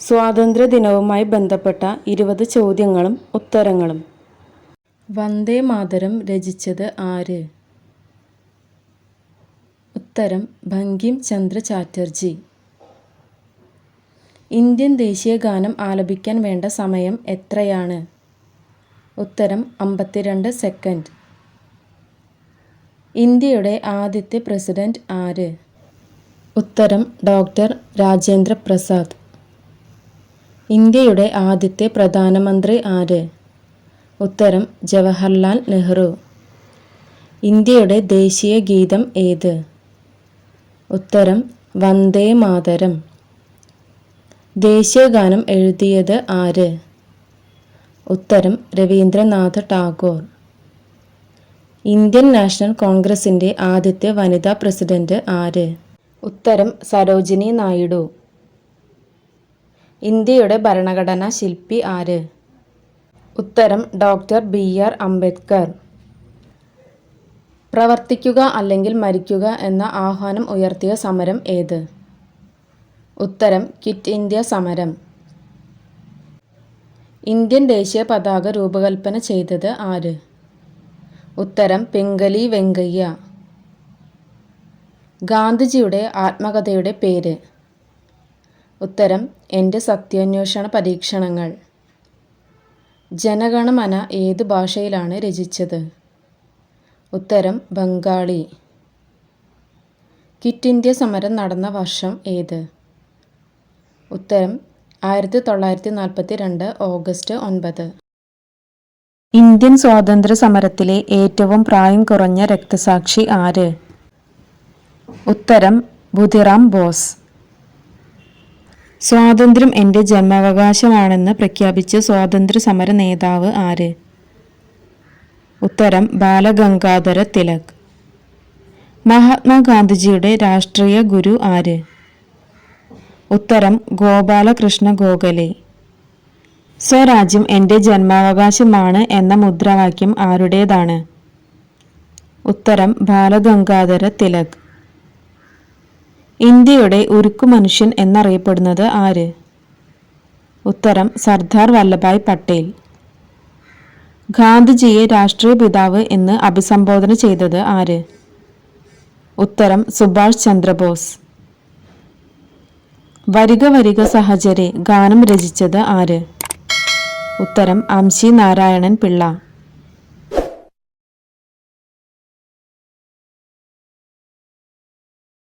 സ്വാതന്ത്ര്യദിനവുമായി ബന്ധപ്പെട്ട 20 ചോദ്യങ്ങളും ഉത്തരങ്ങളും. വന്ദേ മാതരം രചിച്ചത് ആര്? ഉത്തരം ബങ്കിം ചന്ദ്ര ചാറ്റർജി. ഇന്ത്യൻ ദേശീയ ഗാനം ആലപിക്കാൻ വേണ്ട സമയം എത്രയാണ്? ഉത്തരം 52 സെക്കൻഡ്. ഇന്ത്യയുടെ ആദ്യത്തെ പ്രസിഡന്റ് ആര്? ഉത്തരം ഡോക്ടർ രാജേന്ദ്ര പ്രസാദ്. ഇന്ത്യയുടെ ആദ്യത്തെ പ്രധാനമന്ത്രി ആര്? ഉത്തരം ജവഹർലാൽ നെഹ്റു. ഇന്ത്യയുടെ ദേശീയ ഗീതം ഏത്? ഉത്തരം വന്ദേ മാതരം. ദേശീയ ഗാനം എഴുതിയത് ആര്? ഉത്തരം രവീന്ദ്രനാഥ ടാഗോർ. ഇന്ത്യൻ നാഷണൽ കോൺഗ്രസിന്റെ ആദ്യത്തെ വനിതാ പ്രസിഡന്റ് ആര്? ഉത്തരം സരോജിനി നായിഡു. ഇന്ത്യയുടെ ഭരണഘടനാ ശില്പി ആര്? ഉത്തരം ഡോക്ടർ BR അംബേദ്കർ. പ്രവർത്തിക്കുക അല്ലെങ്കിൽ മരിക്കുക എന്ന ആഹ്വാനം ഉയർത്തിയ സമരം ഏത്? ഉത്തരം ക്വിറ്റ് ഇന്ത്യ സമരം. ഇന്ത്യൻ ദേശീയ പതാക രൂപകൽപ്പന ചെയ്തത് ആര്? ഉത്തരം പിംഗലി വെങ്കയ്യ. ഗാന്ധിജിയുടെ ആത്മകഥയുടെ പേര്? ഉത്തരം എൻ്റെ സത്യാന്വേഷണ പരീക്ഷണങ്ങൾ. ജനഗണമന ഏത് ഭാഷയിലാണ് രചിച്ചത്? ഉത്തരം ബംഗാളി. ക്വിറ്റ് ഇന്ത്യ സമരം നടന്ന വർഷം ഏത്? ഉത്തരം 1942 ഓഗസ്റ്റ് 9. ഇന്ത്യൻ സ്വാതന്ത്ര്യ സമരത്തിലെ ഏറ്റവും പ്രായം കുറഞ്ഞ രക്തസാക്ഷി ആര്? ഉത്തരം ബുധിറാം ബോസ്. സ്വാതന്ത്ര്യം എൻ്റെ ജന്മാവകാശമാണെന്ന് പ്രഖ്യാപിച്ച സ്വാതന്ത്ര്യ സമര നേതാവ് ആര്? ഉത്തരം ബാലഗംഗാധര തിലക്. മഹാത്മാഗാന്ധിജിയുടെ രാഷ്ട്രീയ ഗുരു ആര്? ഉത്തരം ഗോപാലകൃഷ്ണ ഗോഖലെ. സ്വരാജ്യം എൻ്റെ ജന്മാവകാശമാണ് എന്ന മുദ്രാവാക്യം ആരുടേതാണ്? ഉത്തരം ബാലഗംഗാധര തിലക്. ഇന്ത്യയുടെ ഉരുക്കു മനുഷ്യൻ എന്നറിയപ്പെടുന്നത് ആര്? ഉത്തരം സർദാർ വല്ലഭായ് പട്ടേൽ. ഗാന്ധിജിയെ രാഷ്ട്രീയ പിതാവ് എന്ന് അഭിസംബോധന ചെയ്തത് ആര്? ഉത്തരം സുഭാഷ് ചന്ദ്രബോസ്. വരിക വരിക സഹചരെ ഗാനം രചിച്ചത് ആര്? ഉത്തരം അംശി നാരായണൻ പിള്ള.